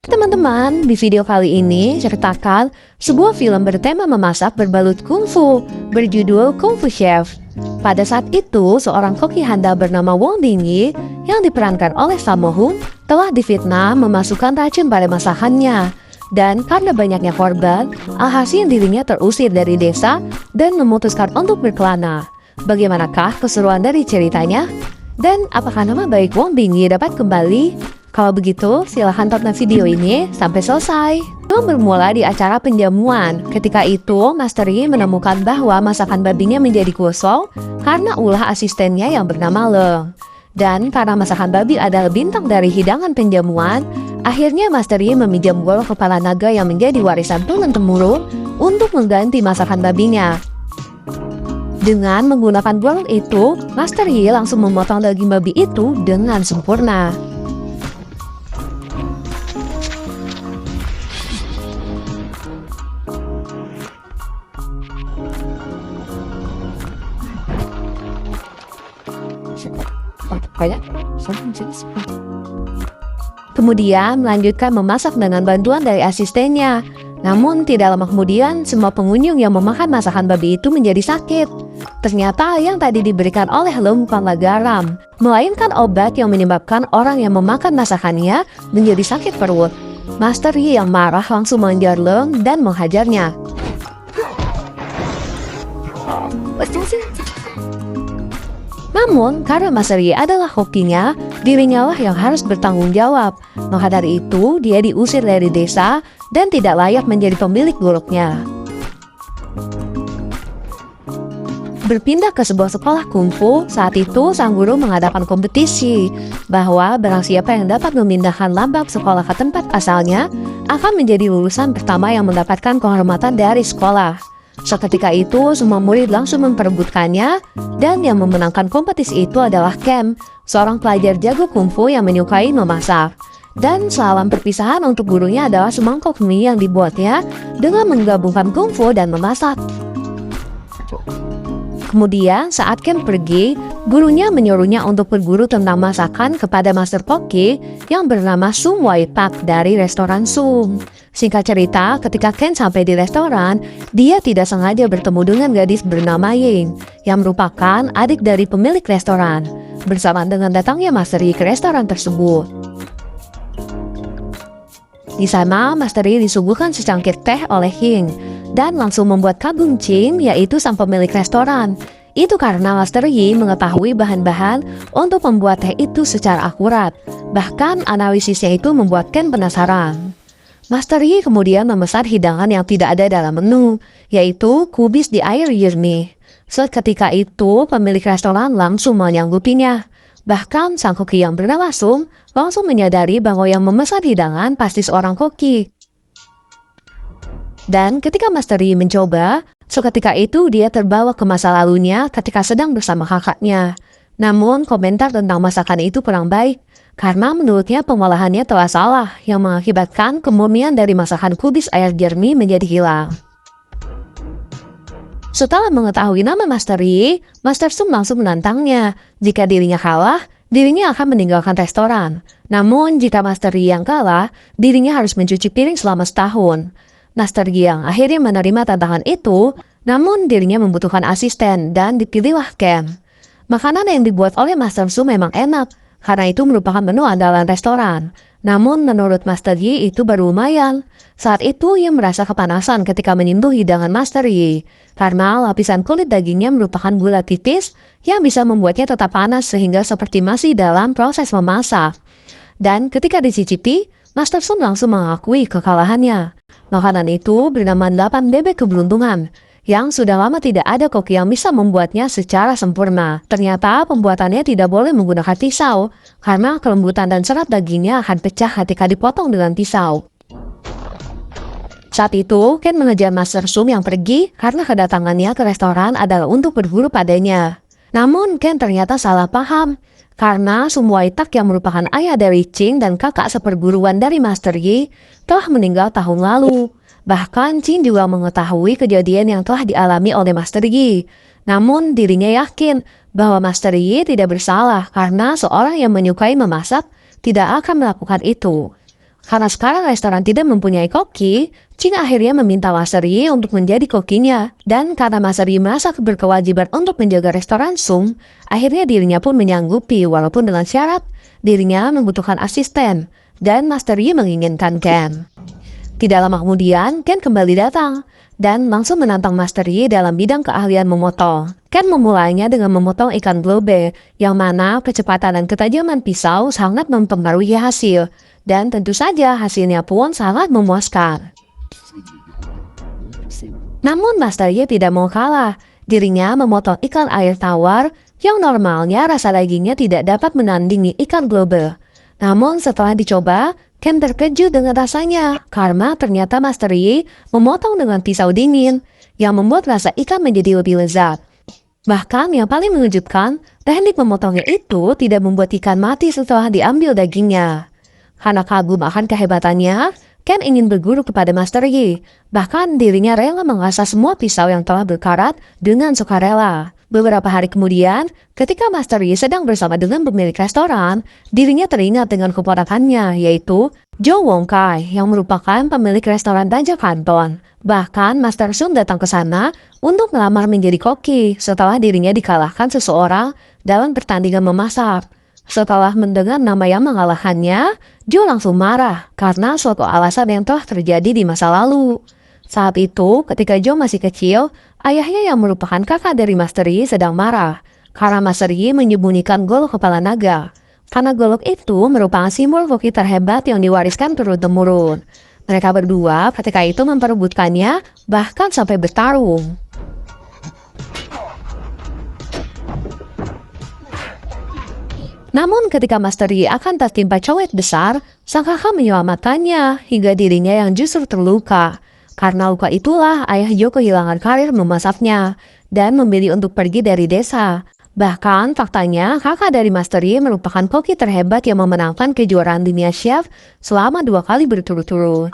Teman-teman, di video kali ini ceritakan sebuah film bertema memasak berbalut kungfu berjudul Kung Fu Chef. Pada saat itu, seorang koki handal bernama Wong Bingyi yang diperankan oleh Sammo Hung telah difitnah memasukkan racun pada masakannya. Dan karena banyaknya korban, alhasil dirinya terusir dari desa dan memutuskan untuk berkelana. Bagaimanakah keseruan dari ceritanya? Dan apakah nama baik Wong Bingyi dapat kembali? Kalau begitu, silahkan tonton video ini sampai selesai. Film bermula di acara penjamuan. Ketika itu, Master Yi menemukan bahwa masakan babinya menjadi gosong karena ulah asistennya yang bernama Leng. Dan karena masakan babi adalah bintang dari hidangan penjamuan, akhirnya Master Yi meminjam golok kepala naga yang menjadi warisan turun-temurun untuk mengganti masakan babinya. Dengan menggunakan golok itu, Master Yi langsung memotong daging babi itu dengan sempurna. Kemudian melanjutkan memasak dengan bantuan dari asistennya. Namun tidak lama kemudian semua pengunjung yang memakan masakan babi itu menjadi sakit. Ternyata yang tadi diberikan oleh Leng bukanlah garam, melainkan obat yang menyebabkan orang yang memakan masakannya menjadi sakit perut. Master Yi yang marah langsung mengejar Leng dan menghajarnya. Namun, karena Master Yi adalah kokinya, dirinya lah yang harus bertanggung jawab. Maka dari itu, dia diusir dari desa dan tidak layak menjadi pemilik goloknya. Berpindah ke sebuah sekolah kungfu, saat itu sang guru mengadakan kompetisi bahwa barang siapa yang dapat memindahkan lambang sekolah ke tempat asalnya akan menjadi lulusan pertama yang mendapatkan kehormatan dari sekolah. Seketika itu, semua murid langsung memperebutkannya, dan yang memenangkan kompetisi itu adalah Ken, seorang pelajar jago kungfu yang menyukai memasak. Dan salam perpisahan untuk gurunya adalah semangkok mie yang dibuatnya dengan menggabungkan kungfu dan memasak. Kemudian saat Ken pergi, gurunya menyuruhnya untuk berguru tentang masakan kepada Master Koki yang bernama Sum Wai Pak dari restoran Sum. Singkat cerita, ketika Ken sampai di restoran, dia tidak sengaja bertemu dengan gadis bernama Ying, yang merupakan adik dari pemilik restoran. Bersamaan dengan datangnya Master Yi ke restoran tersebut. Di sana, Master Yi disuguhkan secangkir teh oleh Ying, dan langsung membuat kagum Chin, yaitu sang pemilik restoran. Itu karena Master Yi mengetahui bahan-bahan untuk membuat teh itu secara akurat. Bahkan analisisnya itu membuat Ken penasaran. Master Yi kemudian memesan hidangan yang tidak ada dalam menu, yaitu kubis di air jernih. Seketika itu, pemilik restoran langsung menyanggupinya. Bahkan sang koki yang bernama Sum langsung menyadari bahwa yang memesan hidangan pasti seorang koki. Dan ketika Master Yi mencoba, seketika itu dia terbawa ke masa lalunya ketika sedang bersama kakaknya. Namun komentar tentang masakan itu kurang baik, karena menurutnya pengolahannya telah salah yang mengakibatkan kemurnian dari masakan kubis air jernih menjadi hilang. Setelah mengetahui nama Master Yi, Master Sum langsung menantangnya. Jika dirinya kalah, dirinya akan meninggalkan restoran. Namun jika Master Yi yang kalah, dirinya harus mencuci piring selama setahun. Master Yi yang akhirnya menerima tantangan itu, namun dirinya membutuhkan asisten dan dipilihlah Ken. Makanan yang dibuat oleh Master Sum memang enak, karena itu merupakan menu andalan restoran. Namun menurut Master Yi itu baru lumayan. Saat itu ia merasa kepanasan ketika menyentuh hidangan Master Yi, karena lapisan kulit dagingnya merupakan gula tipis yang bisa membuatnya tetap panas sehingga seperti masih dalam proses memasak. Dan ketika dicicipi, Master Sum langsung mengakui kekalahannya. Makanan itu bernama 8 bebek keberuntungan, yang sudah lama tidak ada koki yang bisa membuatnya secara sempurna. Ternyata pembuatannya tidak boleh menggunakan pisau, karena kelembutan dan serat dagingnya akan pecah ketika dipotong dengan pisau. Saat itu, Ken mengejar Master Sum yang pergi karena kedatangannya ke restoran adalah untuk berguru padanya. Namun Ken ternyata salah paham, karena Sum Wai Tak yang merupakan ayah dari Ching dan kakak seperguruan dari Master Yi telah meninggal tahun lalu. Bahkan Chin juga mengetahui kejadian yang telah dialami oleh Master Yi. Namun dirinya yakin bahwa Master Yi tidak bersalah karena seorang yang menyukai memasak tidak akan melakukan itu. Karena sekarang restoran tidak mempunyai koki, Ching akhirnya meminta Master Yi untuk menjadi kokinya. Dan karena Master Yi merasa berkewajiban untuk menjaga restoran Sung, akhirnya dirinya pun menyanggupi walaupun dengan syarat dirinya membutuhkan asisten. Dan Master Yi menginginkan Ken. Tidak lama kemudian, Ken kembali datang dan langsung menantang Master Yi dalam bidang keahlian memotong. Ken memulainya dengan memotong ikan globe, yang mana kecepatan dan ketajaman pisau sangat mempengaruhi hasil. Dan tentu saja hasilnya pun sangat memuaskan. Namun Master Yi tidak mau kalah. Dirinya memotong ikan air tawar yang normalnya rasa dagingnya tidak dapat menandingi ikan globe. Namun setelah dicoba, Ken terkejut dengan rasanya karena ternyata Master Yi memotong dengan pisau dingin yang membuat rasa ikan menjadi lebih lezat. Bahkan yang paling mengejutkan, teknik memotongnya itu tidak membuat ikan mati setelah diambil dagingnya. Karena kagum akan kehebatannya, Ken ingin berguru kepada Master Yi. Bahkan dirinya rela mengasah semua pisau yang telah berkarat dengan sukarela. Beberapa hari kemudian, ketika Master Yi sedang bersama dengan pemilik restoran, dirinya teringat dengan keponakannya, yaitu Jo Wong Kai, yang merupakan pemilik restoran Daja Kanton. Bahkan Master Sung datang ke sana untuk melamar menjadi koki setelah dirinya dikalahkan seseorang dalam pertandingan memasak. Setelah mendengar nama yang mengalahkannya, Jo langsung marah karena suatu alasan yang telah terjadi di masa lalu. Saat itu, ketika Jo masih kecil, ayahnya yang merupakan kakak dari Master Yi sedang marah karena Master Yi menyembunyikan golok kepala naga. Karena golok itu merupakan simbol koki terhebat yang diwariskan turun-temurun. Mereka berdua ketika itu memperebutkannya, bahkan sampai bertarung. Namun ketika Master Yi akan tertimpa cowet besar, sang kakak menyelamatkannya hingga dirinya yang justru terluka. Karena luka itulah ayah Jo kehilangan karir memasaknya dan memilih untuk pergi dari desa. Bahkan faktanya kakak dari Master Yi merupakan koki terhebat yang memenangkan kejuaraan dunia chef selama 2 kali berturut-turut.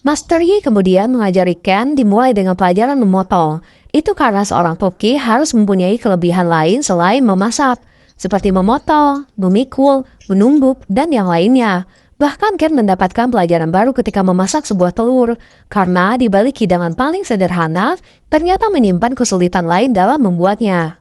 Master Yi kemudian mengajari Ken dimulai dengan pelajaran memotong. Itu karena seorang koki harus mempunyai kelebihan lain selain memasak, seperti memotong, memikul, menumbuk, dan yang lainnya. Bahkan Ken mendapatkan pelajaran baru ketika memasak sebuah telur, karena di balik hidangan paling sederhana, ternyata menyimpan kesulitan lain dalam membuatnya.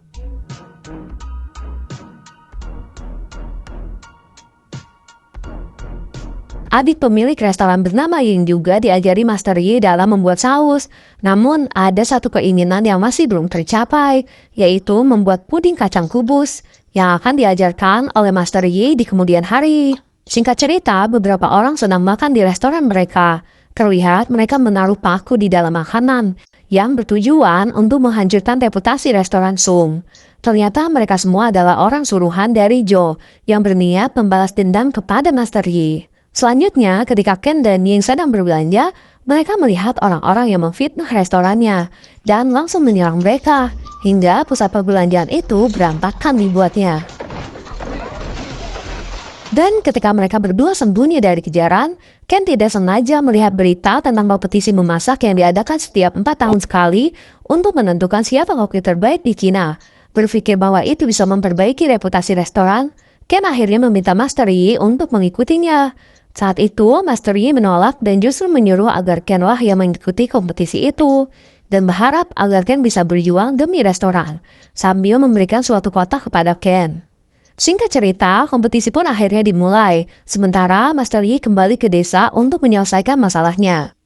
Adik pemilik restoran bernama Ying juga diajari Master Yi dalam membuat saus. Namun ada satu keinginan yang masih belum tercapai, yaitu membuat puding kacang kubus yang akan diajarkan oleh Master Yi di kemudian hari. Singkat cerita, beberapa orang sedang makan di restoran mereka. Terlihat mereka menaruh paku di dalam makanan yang bertujuan untuk menghancurkan reputasi restoran Sung. Ternyata mereka semua adalah orang suruhan dari Jo yang berniat membalas dendam kepada Master Yi. Selanjutnya, ketika Ken dan Ying sedang berbelanja, mereka melihat orang-orang yang memfitnah restorannya dan langsung menyerang mereka, hingga pusat perbelanjaan itu berantakan dibuatnya. Dan ketika mereka berdua sembunyi dari kejaran, Ken tidak sengaja melihat berita tentang kompetisi memasak yang diadakan setiap 4 tahun sekali untuk menentukan siapa koki terbaik di Cina. Berpikir bahwa itu bisa memperbaiki reputasi restoran, Ken akhirnya meminta Master Yi untuk mengikutinya. Saat itu, Master Yi menolak dan justru menyuruh agar Ken lah yang mengikuti kompetisi itu, dan berharap agar Ken bisa berjuang demi restoran, sambil memberikan suatu kotak kepada Ken. Singkat cerita, kompetisi pun akhirnya dimulai, sementara Master Yi kembali ke desa untuk menyelesaikan masalahnya.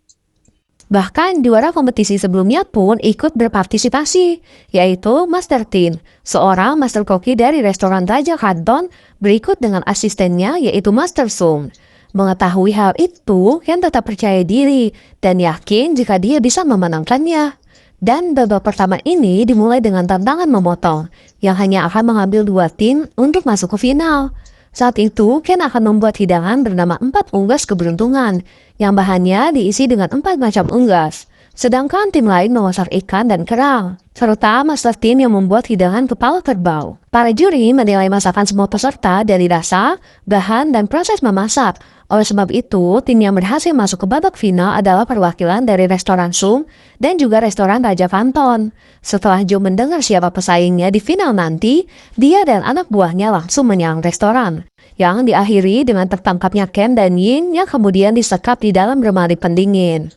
Bahkan juara kompetisi sebelumnya pun ikut berpartisipasi, yaitu Master Tin, seorang master koki dari restoran Daja Kanton, berikut dengan asistennya yaitu Master Sung. Mengetahui hal itu, Ken tetap percaya diri dan yakin jika dia bisa memenangkannya. Dan babak pertama ini dimulai dengan tantangan memotong, yang hanya akan mengambil 2 tim untuk masuk ke final. Saat itu, Ken akan membuat hidangan bernama 4 unggas keberuntungan, yang bahannya diisi dengan 4 macam unggas. Sedangkan tim lain memasak ikan dan kerang, serta Master Tim yang membuat hidangan kepala kerbau. Para juri menilai masakan semua peserta dari rasa, bahan, dan proses memasak. Oleh sebab itu, tim yang berhasil masuk ke babak final adalah perwakilan dari restoran Sung dan juga restoran Raja Kanton. Setelah Jo mendengar siapa pesaingnya di final nanti, dia dan anak buahnya langsung menyerang restoran. yang diakhiri dengan tertangkapnya Ken dan Ying yang kemudian disekap di dalam lemari pendingin.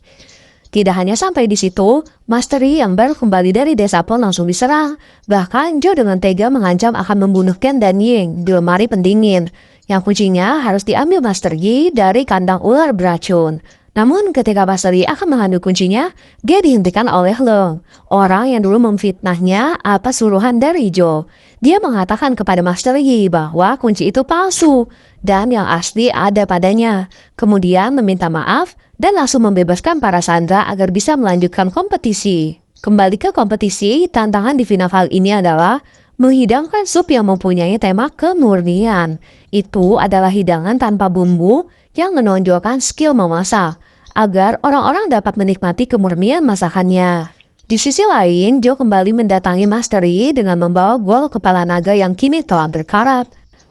Tidak hanya sampai di situ, Master Yi yang baru kembali dari desa pun langsung diserang. Bahkan Joe dengan tega mengancam akan membunuh Ken dan Ying di lemari pendingin, yang kuncinya harus diambil Master Yi dari kandang ular beracun. Namun ketika Master Yi akan mengambil kuncinya, dia dihentikan oleh Long, orang yang dulu memfitnahnya atas suruhan dari Joe. Dia mengatakan kepada Master Yi bahwa kunci itu palsu dan yang asli ada padanya. Kemudian meminta maaf dan langsung membebaskan para sandera agar bisa melanjutkan kompetisi. Kembali ke kompetisi, tantangan di final kali ini adalah menghidangkan sup yang mempunyai tema kemurnian. Itu adalah hidangan tanpa bumbu yang menonjolkan skill memasak, agar orang-orang dapat menikmati kemurnian masakannya. Di sisi lain, Joe kembali mendatangi Master Yi dengan membawa golok kepala naga yang kini telah berkarat.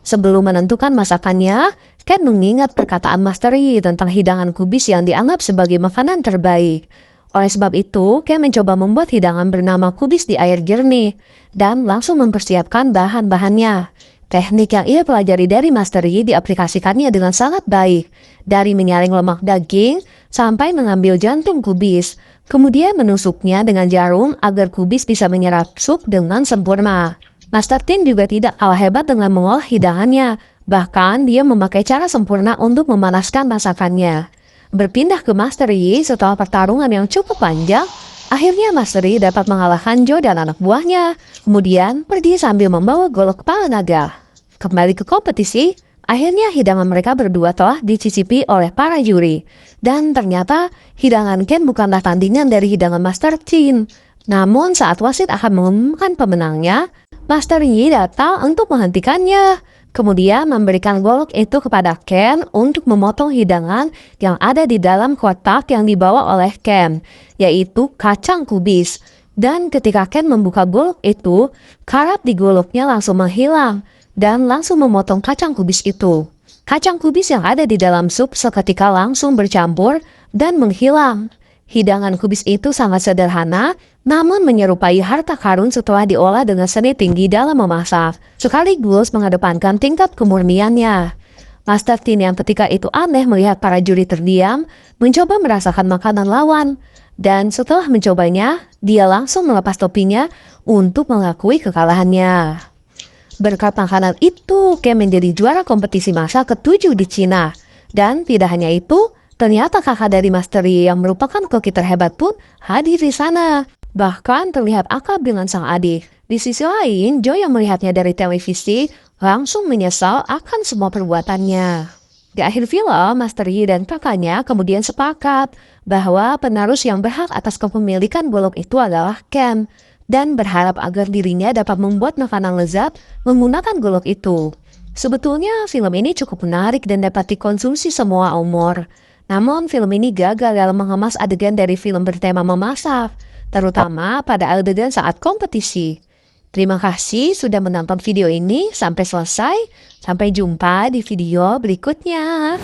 Sebelum menentukan masakannya, Ken mengingat perkataan Master Yi tentang hidangan kubis yang dianggap sebagai makanan terbaik. Oleh sebab itu, Ken mencoba membuat hidangan bernama kubis di air jernih dan langsung mempersiapkan bahan-bahannya. Teknik yang ia pelajari dari Master Yi diaplikasikannya dengan sangat baik, dari menyaring lemak daging sampai mengambil jantung kubis, kemudian menusuknya dengan jarum agar kubis bisa menyerap sup dengan sempurna. Master Tin juga tidak kalah hebat dengan mengolah hidangannya, bahkan dia memakai cara sempurna untuk memanaskan masakannya. Berpindah ke Master Yi setelah pertarungan yang cukup panjang, akhirnya Master Yi dapat mengalahkan Joe dan anak buahnya, kemudian pergi sambil membawa golok kepala naga. Kembali ke kompetisi, akhirnya hidangan mereka berdua telah dicicipi oleh para juri. Dan ternyata hidangan Ken bukanlah tandingan dari hidangan Master Tin. Namun saat wasit akan mengumumkan pemenangnya, Master Yi datang untuk menghentikannya. Kemudian memberikan golok itu kepada Ken untuk memotong hidangan yang ada di dalam kotak yang dibawa oleh Ken, yaitu kacang kubis. Dan ketika Ken membuka golok itu, karat di goloknya langsung menghilang dan langsung memotong kacang kubis itu. Kacang kubis yang ada di dalam sup seketika langsung bercampur dan menghilang. Hidangan kubis itu sangat sederhana, namun menyerupai harta karun setelah diolah dengan seni tinggi dalam memasak, sekaligus mengedepankan tingkat kemurniannya. Master Tin yang ketika itu aneh melihat para juri terdiam, mencoba merasakan makanan lawan, dan setelah mencobanya, dia langsung melepas topinya untuk mengakui kekalahannya. Berkat makanan itu, Ken menjadi juara kompetisi masak ke-7 di Cina. Dan tidak hanya itu, ternyata kakak dari Master Yi yang merupakan koki terhebat pun hadir di sana. Bahkan terlihat akrab dengan sang adik. Di sisi lain, Joe yang melihatnya dari televisi langsung menyesal akan semua perbuatannya. Di akhir film, Master Yi dan kakaknya kemudian sepakat bahwa penerus yang berhak atas kepemilikan golok itu adalah Ken, dan berharap agar dirinya dapat membuat makanan lezat menggunakan golok itu. Sebetulnya film ini cukup menarik dan dapat dikonsumsi semua umur. Namun film ini gagal dalam mengemas adegan dari film bertema memasak, terutama pada adegan saat kompetisi. Terima kasih sudah menonton video ini sampai selesai. Sampai jumpa di video berikutnya.